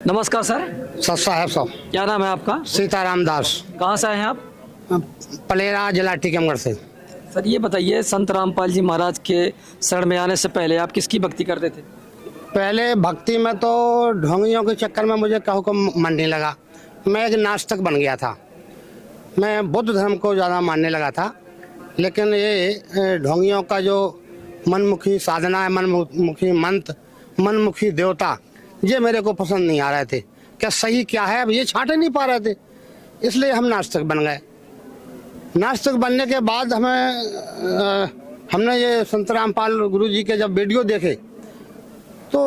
नमस्कार sir. Sir साहब साहब, क्या नाम है आपका? सीताराम दास, कहाँ से आए हैं आप? पलेरा जिला टीकमगढ़ से। सर ये बताइए, संत रामपाल जी महाराज के शरण में आने से पहले आप किसकी भक्ति करते थे? पहले भक्ति में तो ढोंगियों के चक्कर में मुझे कहूँ को मन नहीं लगा। मैं एक नास्तिक बन गया था। मैं बुद्ध धर्म को ज़्यादा मानने लगा था, लेकिन ये ढोंगियों का जो मनमुखी साधना है, मनमुखी मंत्र, मनमुखी देवता, ये मेरे को पसंद नहीं आ रहे थे। क्या सही क्या है अब ये छांट नहीं पा रहे थे, इसलिए हम नास्तिक बन गए। नास्तिक बनने के बाद हमने ये संत रामपाल गुरु जी के जब वीडियो देखे, तो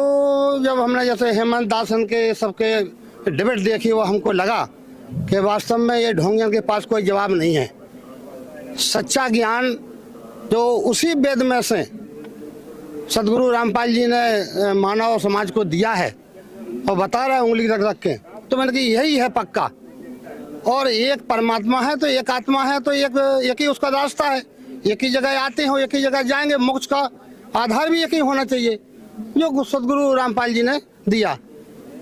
जब हमने जैसे हेमंत दासन के सबके डिबेट देखी, वो हमको लगा कि वास्तव में ये ढोंगियों के पास कोई जवाब नहीं है। सच्चा ज्ञान जो उसी वेद में से सदगुरु रामपाल जी ने मानव समाज को दिया है और बता रहा है उंगली रख रख के, तो मैंने कहा यही है पक्का। और एक परमात्मा है तो एक आत्मा है तो एक ही उसका रास्ता है। एक ही जगह आते हो, एक ही जगह जाएंगे। मोक्ष का आधार भी एक ही होना चाहिए, जो सदगुरु रामपाल जी ने दिया।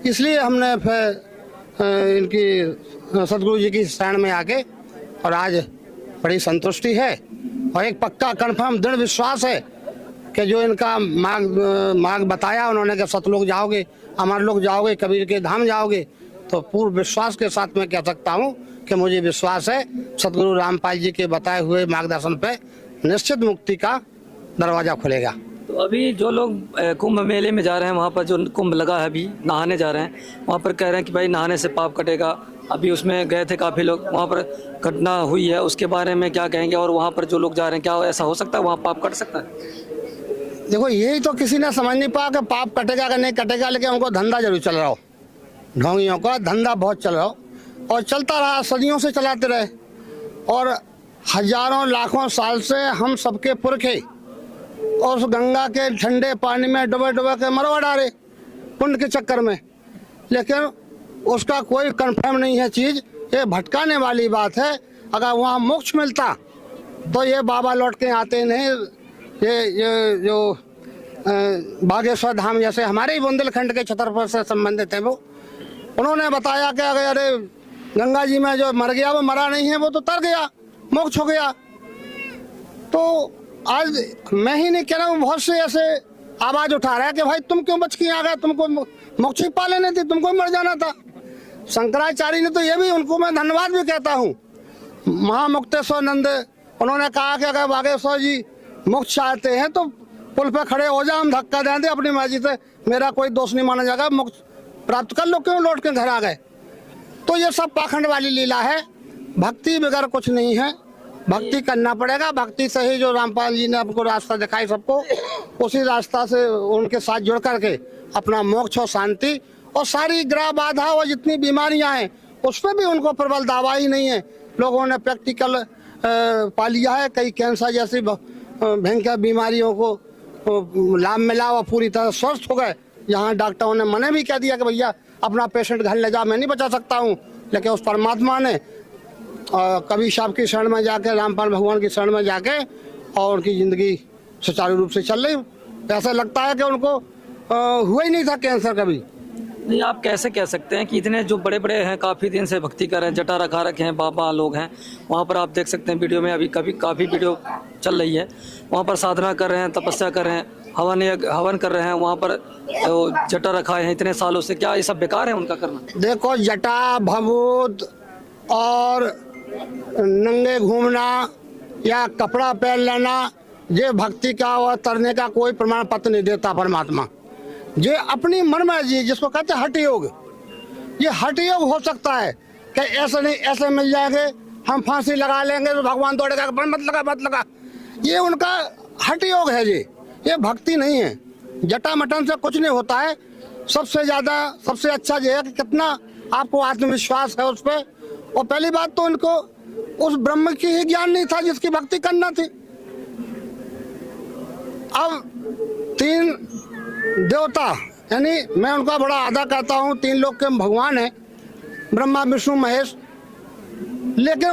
इसलिए हमने फिर इनकी सदगुरु जी की शरण में आके, और आज बड़ी संतुष्टि है और एक पक्का कन्फर्म दृढ़ विश्वास है कि जो इनका मार्ग बताया उन्होंने, कि सतलोक जाओगे, अमर लोक जाओगे, कबीर के धाम जाओगे, तो पूर्ण विश्वास के साथ मैं कह सकता हूँ कि मुझे विश्वास है सतगुरु रामपाल जी के बताए हुए मार्गदर्शन पे निश्चित मुक्ति का दरवाजा खुलेगा। तो अभी जो लोग कुंभ मेले में जा रहे हैं, वहाँ पर जो कुंभ लगा है, अभी नहाने जा रहे हैं, वहाँ पर कह रहे हैं कि भाई नहाने से पाप कटेगा। अभी उसमें गए थे काफ़ी लोग, वहाँ पर घटना हुई है, उसके बारे में क्या कहेंगे? और वहाँ पर जो लोग जा रहे हैं, क्या ऐसा हो सकता है वहाँ पाप कट सकता है? देखो, यही तो किसी ने समझ नहीं पाया कि पाप कटेगा कि नहीं कटेगा, लेकिन उनको धंधा जरूर चल रहा हो। ढोंगियों का धंधा बहुत चल रहा हो और चलता रहा, सदियों से चलाते रहे। और हजारों लाखों साल से हम सबके पुरखे और उस गंगा के ठंडे पानी में डुबे डुबे के मरवा डाले पुण्य के चक्कर में, लेकिन उसका कोई कंफर्म नहीं है चीज़। ये भटकाने वाली बात है। अगर वहाँ मोक्ष मिलता तो ये बाबा लौट के आते नहीं। ये जो बागेश्वर धाम जैसे हमारे ही बुंदेलखंड के छतरपुर से संबंधित है, वो उन्होंने बताया कि अरे गंगा जी में जो मर गया वो मरा नहीं है, वो तो तर गया, मोक्ष हो गया। तो आज मैं ही नहीं कह रहा हूँ, बहुत से ऐसे आवाज उठा रहा है कि भाई तुम क्यों बच के आ गए, तुमको मोक्ष ही पा लेने थी, तुमको मर जाना था। शंकराचार्य ने तो ये भी, उनको मैं धन्यवाद भी कहता हूँ, महामुक्तेश्वर नंद, उन्होंने कहा कि अगर बागेश्वर जी मोक्ष चाहते हैं तो पुल पे खड़े हो जाओ, हम धक्का दें दे अपनी मर्जी से, मेरा कोई दोष नहीं माना जाएगा, मोक्ष प्राप्त कर लो, क्यों लौट के घर आ गए। तो ये सब पाखंड वाली लीला है। भक्ति बगैर कुछ नहीं है, भक्ति करना पड़ेगा। भक्ति से ही जो रामपाल जी ने आपको रास्ता दिखाई सबको, उसी रास्ता से उनके साथ जुड़ करके अपना मोक्ष और शांति और सारी ग्रह बाधा और जितनी बीमारियां हैं उस पर भी उनको प्रबल दावा ही नहीं है। लोगों ने प्रैक्टिकल पा लिया है। कई कैंसर जैसी भयंकर बीमारियों को लाभ मिला और पूरी तरह स्वस्थ हो गए। यहाँ डॉक्टरों ने मना भी कह दिया कि भैया अपना पेशेंट घर ले जा, मैं नहीं बचा सकता हूँ, लेकिन उस परमात्मा ने कबीर साहब की शरण में जाके, रामपाल भगवान की शरण में जाके, और उनकी ज़िंदगी सुचारू रूप से चल रही। ऐसा लगता है कि उनको हुआ ही नहीं था कैंसर कभी। नहीं, आप कैसे कह सकते हैं कि इतने जो बड़े बड़े हैं, काफ़ी दिन से भक्ति कर रहे हैं, जटा रखा रखे हैं, बाबा लोग हैं, वहाँ पर आप देख सकते हैं वीडियो में, अभी काफ़ी वीडियो चल रही है, वहाँ पर साधना कर रहे हैं, तपस्या कर रहे हैं, हवन कर रहे हैं, वहाँ पर जटा रखाए हैं इतने सालों से। क्या ये सब बेकार है उनका करना? देखो, जटा भभूत और नंगे घूमना या कपड़ा पहन लेना, ये भक्ति का और तरने का कोई प्रमाण पत्र नहीं देता परमात्मा। ये अपनी मन मर्जी, जिसको कहते हैं हठ योग, ये हठ योग हो सकता है कि ऐसे नहीं ऐसे मिल जाएंगे, हम फांसी लगा लेंगे तो भगवान दौड़ेगा, मत लगा। ये उनका हठ योग है। ये भक्ति नहीं है। जटा मटन से कुछ नहीं होता है। सबसे ज्यादा सबसे अच्छा ये है कि कितना आपको आत्मविश्वास है उस पर। और पहली बात तो उनको उस ब्रह्म की ही ज्ञान नहीं था जिसकी भक्ति करना थी। अब 3 देवता, यानी मैं उनका बड़ा आदर करता हूँ, 3 लोग के भगवान है, ब्रह्मा विष्णु महेश, लेकिन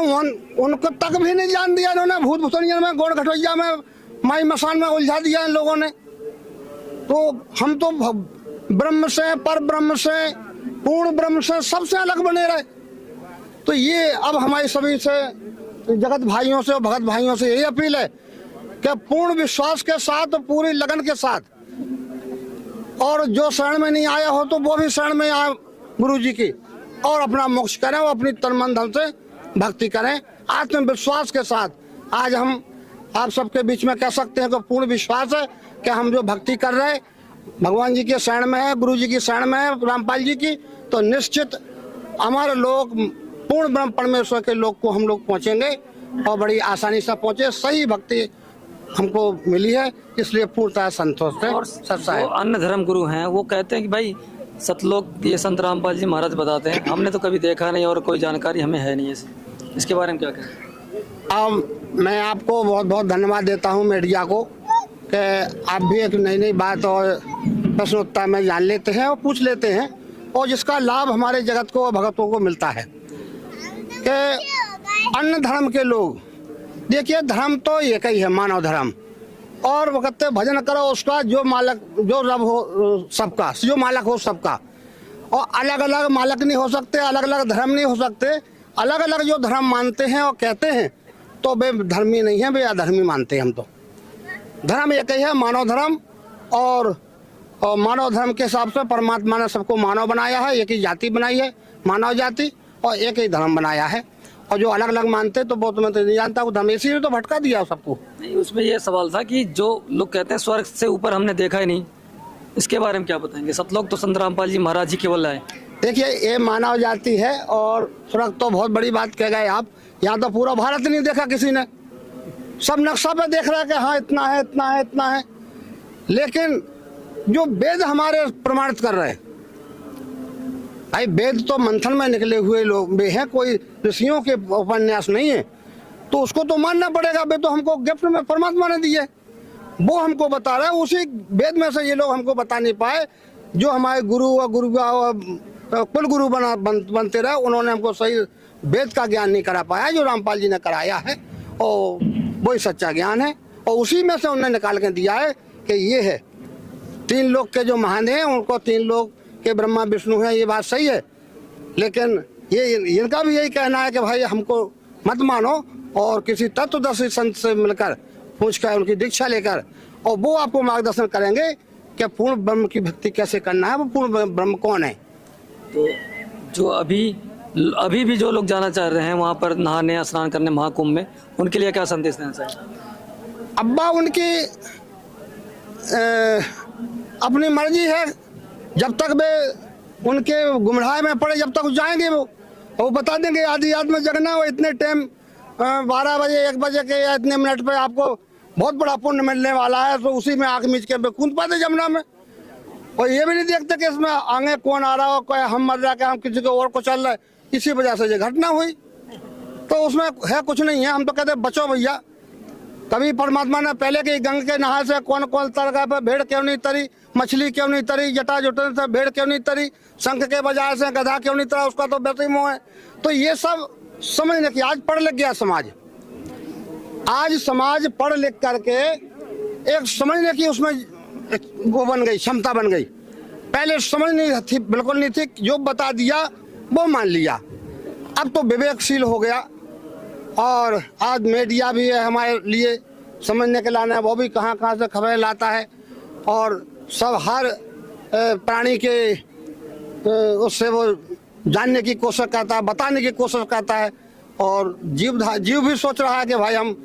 उनको तक भी नहीं जान दिया इन्होंने। भूत भुतनिया में, गोड़ घटोइया में, माई मसान में उलझा दिया इन लोगों ने। तो हम तो ब्रह्म से, पर ब्रह्म से, पूर्ण ब्रह्म से सबसे अलग बने रहे। तो ये अब हमारे सभी से, जगत भाइयों से और भगत भाइयों से यही अपील है कि पूर्ण विश्वास के साथ और पूरी लगन के साथ, और जो शरण में नहीं आया हो तो वो भी शरण में आए गुरु जी की, और अपना मोक्ष करें और अपनी तन मन धन से भक्ति करें आत्मविश्वास के साथ। आज हम आप सबके बीच में कह सकते हैं कि पूर्ण विश्वास है कि हम जो भक्ति कर रहे हैं भगवान जी के शरण में है, गुरु जी की शरण में है, रामपाल जी की, तो निश्चित हमारे लोग पूर्ण ब्रह्म परमेश्वर के लोग को हम लोग पहुंचेंगे और बड़ी आसानी से पहुंचे। सही भक्ति हमको मिली है, इसलिए पूर्णतः संतोष है। और सच्चा जो अन्य धर्म गुरु हैं वो कहते हैं कि भाई सतलोक ये संत रामपाल जी महाराज बताते हैं, हमने तो कभी देखा नहीं और कोई जानकारी हमें है नहीं इसके बारे में क्या कहें? अब मैं आपको बहुत बहुत धन्यवाद देता हूं मीडिया को कि आप भी एक नई नई बात और प्रश्न उत्तर में जान लेते हैं और पूछ लेते हैं, और जिसका लाभ हमारे जगत को और भगतों को मिलता है। कि अन्य धर्म के लोग, देखिए धर्म तो एक ही है, मानव धर्म, और वो कहते भजन करो उसका जो मालक, जो रब हो सबका, जो मालक हो सबका, और अलग अलग मालक नहीं हो सकते, अलग अलग धर्म नहीं हो सकते। अलग अलग जो धर्म मानते हैं और कहते हैं तो वे धर्मी नहीं है, वे अधर्मी मानते हैं। हम तो धर्म एक ही है, मानव धर्म, और मानव धर्म के हिसाब से परमात्मा ने सबको मानव बनाया है, एक ही जाति बनाई है मानव जाति, और एक ही धर्म बनाया है। और जो अलग अलग मानते तो वो तो मैं तो नहीं जानता, वो धर्म इसीलिए तो भटका दिया सबको। नहीं, उसमें ये सवाल था कि जो लोग कहते हैं स्वर्ग से ऊपर हमने देखा ही नहीं, इसके बारे में क्या बताएंगे? सतलोक तो संत रामपाल जी महाराज जी केवल आए। देखिए ये मानव जाति है, और स्वर्ग तो बहुत बड़ी बात कह गए आप। यहाँ तो पूरा भारत नहीं देखा किसी ने, सब नक्शा पे देख रहा है कि हाँ इतना है इतना है इतना है, लेकिन जो वेद हमारे प्रमाणित कर रहे हैं, भाई वेद तो मंथन में निकले हुए लोग वे हैं, कोई ऋषियों के उपन्यास नहीं है, तो उसको तो मानना पड़ेगा। वे तो हमको गिफ्ट में परमात्मा ने दिए, वो हमको बता रहा है, उसी वेद में से ये लोग हमको बता नहीं पाए। जो हमारे गुरु और गुरु कुल गुरु बनते रहे, उन्होंने हमको सही वेद का ज्ञान नहीं करा पाया, जो रामपाल जी ने कराया है, और वही सच्चा ज्ञान है। और उसी में से उन्होंने निकाल के दिया है कि ये है तीन लोग के जो महान हैं, उनको तीन लोग के ब्रह्मा विष्णु हैं, ये बात सही है। लेकिन ये इनका भी यही कहना है कि भाई हमको मत मानो, और किसी तत्वदर्शी संत से मिलकर पूछ कर उनकी दीक्षा लेकर, और वो आपको मार्गदर्शन करेंगे कि पूर्ण ब्रह्म की भक्ति कैसे करना है, वो पूर्ण ब्रह्म कौन है। तो जो अभी भी जो लोग जाना चाह रहे हैं वहाँ पर नहाने स्नान करने महाकुंभ में, उनके लिए क्या संदेश देना चाहिए? अब्बा उनकी अपनी मर्जी है, जब तक वे उनके गुमराह में पड़े जब तक जाएंगे वो बता देंगे आधी रात में जगना हो, इतने टाइम 12 बजे 1 बजे के या इतने मिनट पे आपको बहुत बड़ा पुण्य मिलने वाला है, तो उसी में आँख मीच के कूद पाते जमुना में। और ये भी नहीं देखते कि इसमें आगे कौन आ रहा हो, कोई हम मर रहा, हम किसी को और को चल रहा है, इसी वजह से ये घटना हुई। तो उसमें है कुछ नहीं है, हम तो कहते बचो भैया। कभी परमात्मा ने पहले के गंग के नहा से कौन कौन तरगा पे भेड़ क्यों नहीं तरी, मछली क्यों नहीं तरी, जटा जुटन से भेड़ क्यों नहीं तरी, शंख के बजाय से गधा क्यों नहीं तरा, उसका तो वैसे ही मोह है। तो ये सब समझने की आज पढ़ लिख गया समाज, आज समाज पढ़ लिख करके एक समझने की उसमें वो बन गई, क्षमता बन गई। पहले समझ नहीं थी, बिल्कुल नहीं थी, जो बता दिया वो मान लिया। अब तो विवेकशील हो गया, और आज मीडिया भी है हमारे लिए समझने के लाने, वो भी कहाँ कहाँ से खबरें लाता है, और सब हर प्राणी के उससे वो जानने की कोशिश करता है, बताने की कोशिश करता है। और जीव भी सोच रहा है कि भाई हम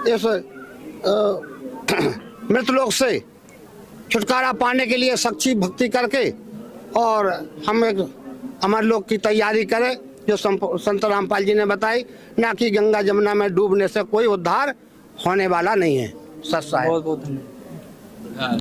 इस मृतलोक से छुटकारा पाने के लिए सच्ची भक्ति करके, और हम एक अमर लोक की तैयारी करें, जो संत रामपाल जी ने बताई, ना कि गंगा जमुना में डूबने से कोई उद्धार होने वाला नहीं है। सच्चा है। बहुत बहुत धन्यवाद।